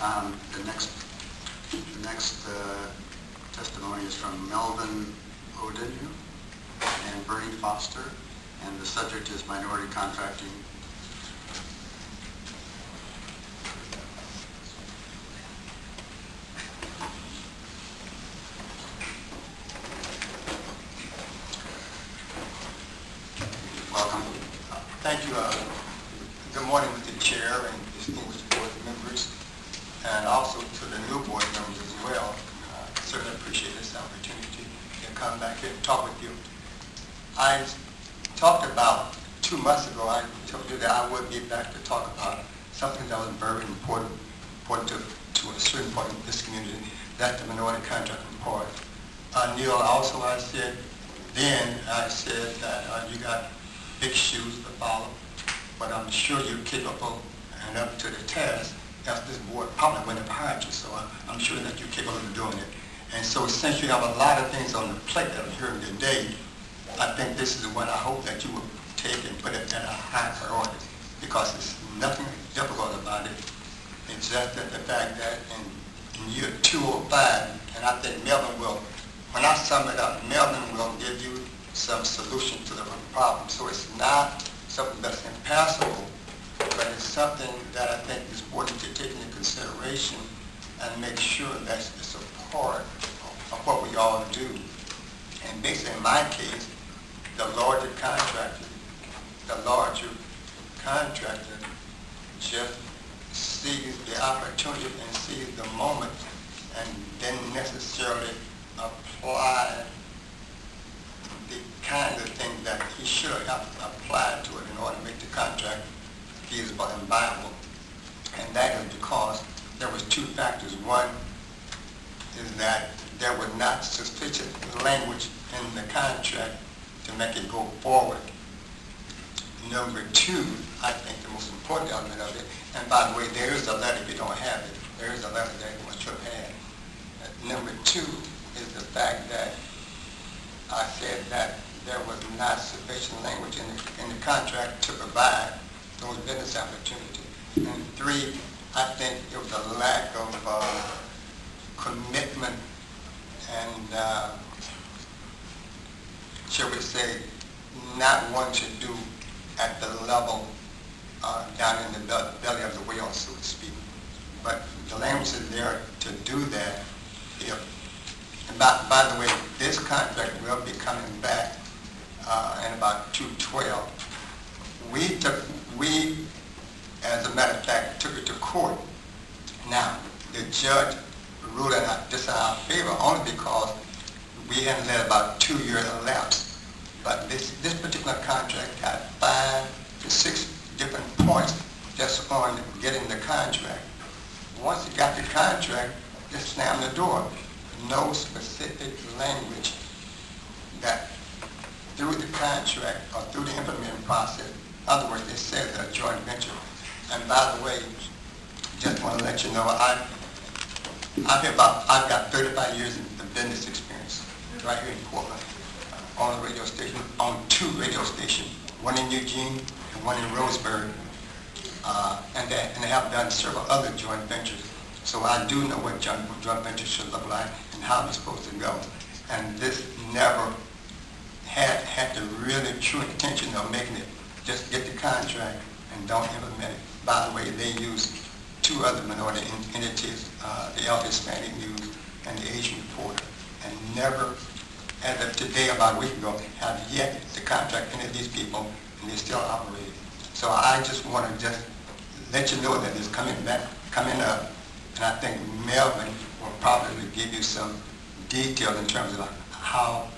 The next testimony is from Melvin O'Denu and Bernie Foster, and the subject is minority contracting. Welcome. Thank you. Good morning, Mr. Chair and distinguished board members, and also to the new board members as well. I certainly appreciate this opportunity to come back here and talk with you. I talked about 2 months ago, I told you that I would be back to talk about something that was very important to a certain part of this community, that's the minority contracting part. Neil, also I said that you got big shoes to follow, but I'm sure you're capable and up to the task, as this board probably wouldn't have hired you, so I'm sure that you're capable of doing it. And so since you have a lot of things on the plate that I'm hearing today, I think this is what I hope that you will take and put it at a high priority, because there's nothing difficult about it. It's just that the fact that in year 205, and I think Melvin will, when I sum it up, Melvin will give you some solution to the problem. So it's not something that's impassable, but it's something that I think is important to take into consideration and make sure that it's a part of what we all do. And basically in my case, the larger contractor just sees the opportunity and sees the moment and didn't necessarily apply the kind of thing that he should have applied to it in order to make the contract feasible and viable. And that is because there was 2 factors. One is that there was not sufficient language in the contract to make it go forward. Number 2, I think the most important element of it, and by the way, there is a letter if you don't have it. There is a letter that you should have had. Number 2 is the fact that I said that there was not sufficient language in the contract to provide those business opportunities. And 3, I think it was a lack of commitment and, shall we say, not wanting to do at the level down in the belly of the whale, so to speak. But the language is there to do that. And by the way, this contract will be coming back in about 2/12. We, as a matter of fact, took it to court. Now, the judge ruled this in our favor only because we hadn't let about 2 years elapse. But this particular contract got 5 to 6 different points just on getting the contract. Once you got the contract, just slam the door. No specific language that through the contract or through the implementing process, in other words, it says a joint venture. And by the way, just want to let you know, I've got 35 years of business experience right here in Portland on a radio station, on 2 radio stations, one in Eugene and one in Roseburg, and they have done several other joint ventures. So I do know what joint ventures should look like and how they're supposed to go. And this never had the really true intention of making it just get the contract and don't implement it. By the way, they use 2 other minority entities, the Elder Hispanic News and the Asian Reporter, and never, as of today, about a week ago, have yet to contract any of these people, and they're still operating. So I just want to just let you know that it's coming up, and I think Melvin will probably give you some details in terms of how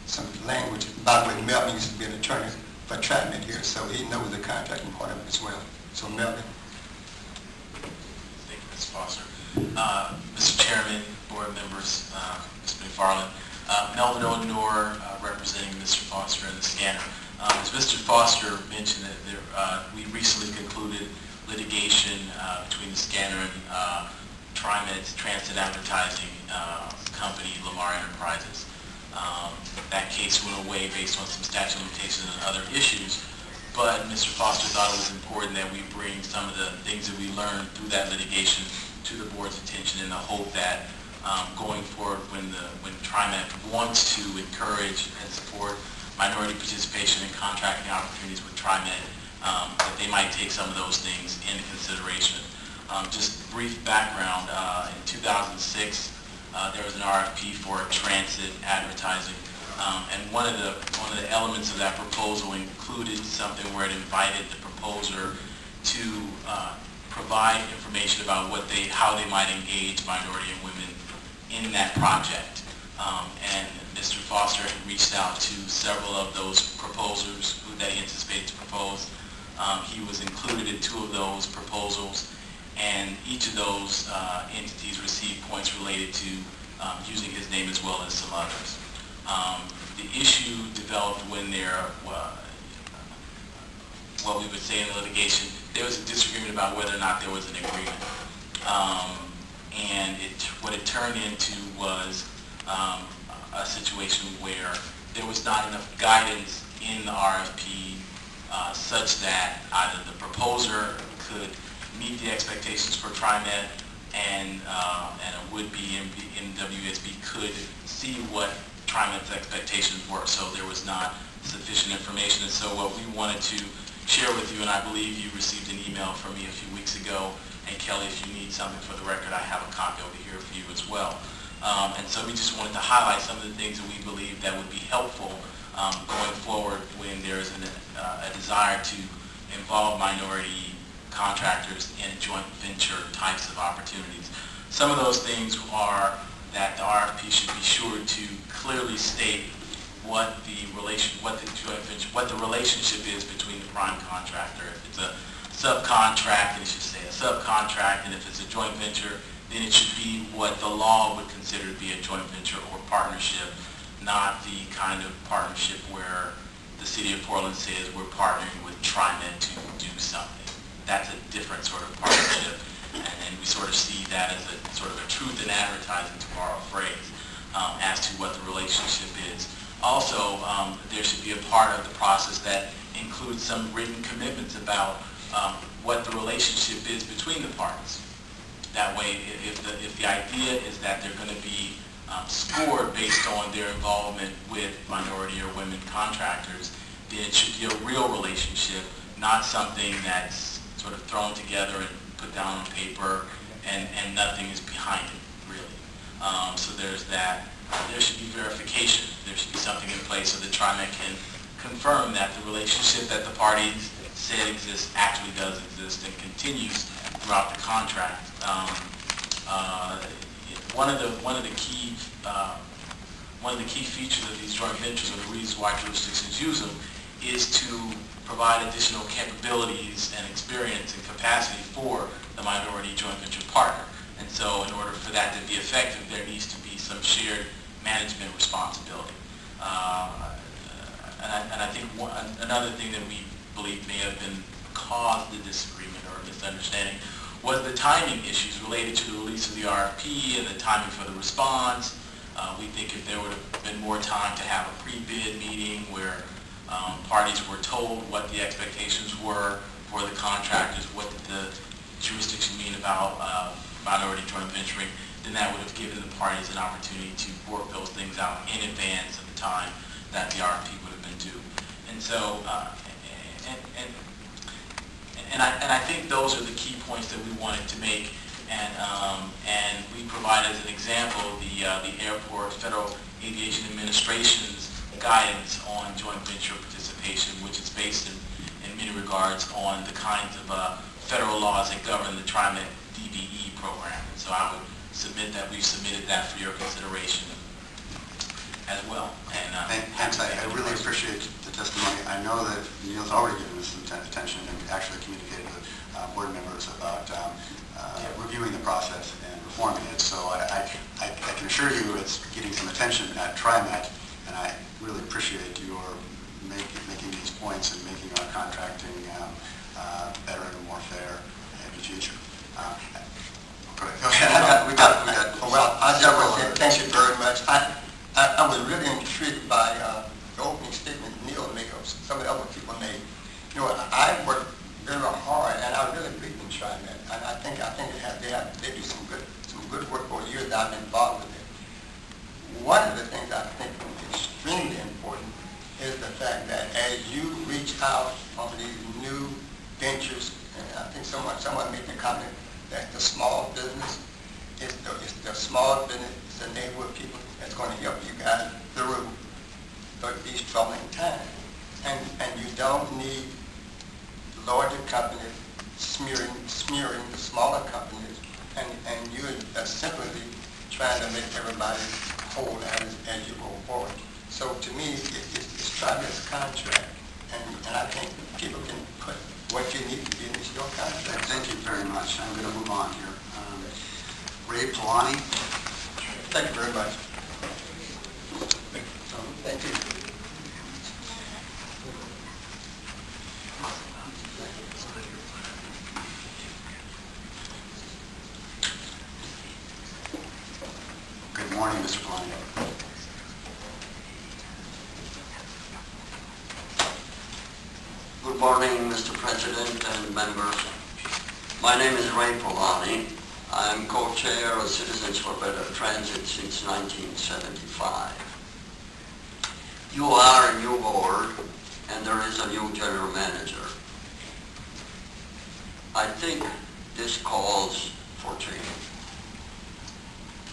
some language. By the way, Melvin used to be an attorney for TriMet here, so he knows the contracting part of it as well. So Melvin. Thank you, Mr. Foster. Mr. Chairman, board members, Mr. McFarland, Melvin O'Denu, representing Mr. Foster and the scanner. As Mr. Foster mentioned, we recently concluded litigation between the scanner and TriMet's transit advertising company, Lamar Enterprises. That case went away based on some statute of limitations and other issues, but Mr. Foster thought it was important that we bring some of the things that we learned through that litigation to the board board's attention in the hope that going forward, when TriMet wants to encourage and support minority participation in contracting opportunities with TriMet, that they might take some of those things into consideration. Just brief background, in 2006, there was an RFP for transit advertising, and one of the elements of that proposal included something where it invited the proposer to provide information about how they might engage minority and women in that project. And Mr. Foster had reached out to several of those proposers that he anticipated to propose. He was included in 2 of those proposals, and each of those entities received points related to using his name as well as some others. The issue developed when what we would say in the litigation, there was a disagreement about whether or not there was an agreement. And what it turned into was a situation where there was not enough guidance in the RFP such that either the proposer could meet the expectations for TriMet and a would-be MWSB could see what TriMet's expectations were. So there was not sufficient information. And so what we wanted to share with you, and I believe you received an email from me a few weeks ago, and Kelly, if you need something for the record, I have a copy over here for you as well. And so we just wanted to highlight some of the things that we believe that would be helpful going forward when there is a desire to involve minority contractors in joint venture types of opportunities. Some of those things are that the RFP should be sure to clearly state what the relationship is between the prime contractor. If it's a subcontract, then it should say a subcontract, and if it's a joint venture, then it should be what the law would consider to be a joint venture or partnership, not the kind of partnership where the city of Portland says we're partnering with TriMet to do something. That's a different sort of partnership, and we sort of see that as a sort of a truth in advertising, to borrow a phrase, as to what the relationship is. Also, there should be a part of the process that includes some written commitments about what the relationship is between the parties. That way, if the idea is that they're going to be scored based on their involvement with minority or women contractors, then it should be a real relationship, not something that's sort of thrown together and put down on paper and nothing is behind it, really. So there's that. There should be verification. There should be something in place so that TriMet can confirm that the relationship that the parties said exists actually does exist and continues throughout the contract. One of the key features of these joint ventures, or the reasons why jurisdictions use them, is to provide additional capabilities and experience and capacity for the minority joint venture partner. And so in order for that to be effective, there needs to be some shared management responsibility. And I think another thing that we believe may have been caused the disagreement or misunderstanding was the timing issues related to the release of the RFP and the timing for the response. We think if there would have been more time to have a pre-bid meeting where parties were told what the expectations were for the contractors, what did the jurisdiction mean about minority joint venturing, then that would have given the parties an opportunity to work those things out in advance of the time that the RFP would have been due. And so, and I think those are the key points that we wanted to make. And we provide as an example the Airport Federal Aviation Administration's guidance on joint venture participation, which is based in many regards on the kinds of federal laws that govern the TriMet DBE program. And so I would submit that we've submitted that for your consideration as well. And thanks. I really appreciate the testimony. I know that Neil's already given us some attention and actually communicated with board members about reviewing the process and reforming it. So I can assure you it's getting some attention at TriMet, and I really appreciate your making these points and making our contracting better and more fair in the future. Go ahead. We got. Well, I just want to say thank you very much. I was really intrigued by the opening statement Neil made, or some of the other people made. You know, I worked very hard, and I really believe in TriMet, and I think they do some good I'm involved with it. One of the things I think is extremely important is the fact that as you reach out on these new ventures, and I think someone made the comment that the small business is the small business, it's the neighborhood people that's going to help you guys through these troubling times. And you don't need larger companies smearing the smaller companies, and you're simply trying to make everybody whole as you go forward. So to me, it's TriMet's contract, and I think people can put what you need to be in your contract. Thank you very much. I'm going to move on here. Ray Polani. Thank you very much. Thank you. Good morning, Mr. Polani. Good morning, Mr. President and members. My name is Ray Polani. I'm co-chair of Citizens for Better Transit since 1975. You are a new board, and there is a new general manager. I think this calls for change.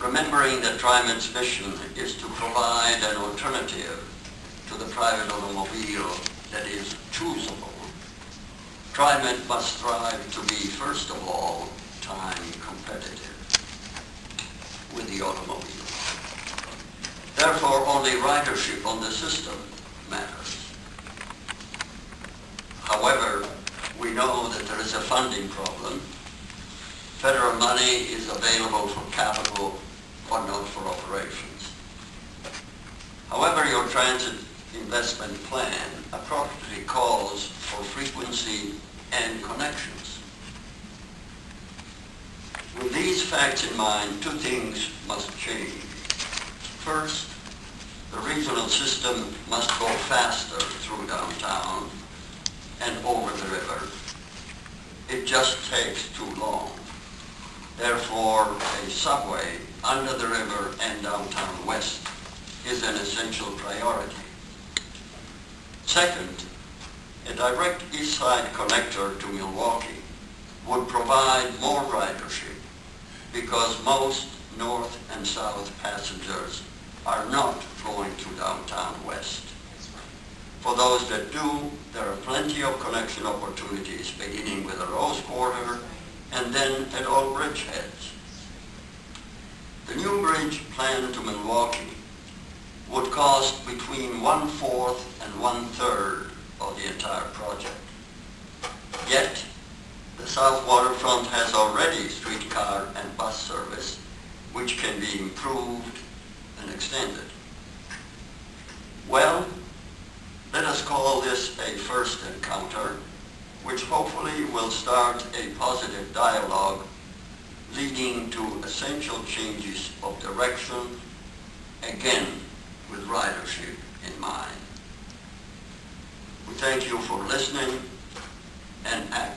Remembering that TriMet's mission is to provide an alternative to the private automobile that is choosable, TriMet must strive to be, first of all, time competitive with the automobile. Therefore, only ridership on the system matters. However, we know that there is a funding problem. Federal money is available for capital, but not for operations. However, your transit investment plan appropriately calls for frequency and connections. With these facts in mind, two things must change. First, the regional system must go faster through downtown and over the river. It just takes too long. Therefore, a subway under the river and downtown west is an essential priority. Second, a direct east side connector to Milwaukee would provide more ridership because most north and south passengers are not going to downtown west. For those that do, there are plenty of connection opportunities beginning with the Rose Quarter and then at all bridgeheads. The new bridge planned to Milwaukee would cost between 1/4 and 1/3 of the entire project. Yet, the South Waterfront has already streetcar and bus service, which can be improved and extended. Well, let us call this a first encounter, which hopefully will start a positive dialogue leading to essential changes of direction, again with ridership in mind. We thank you for listening and acting.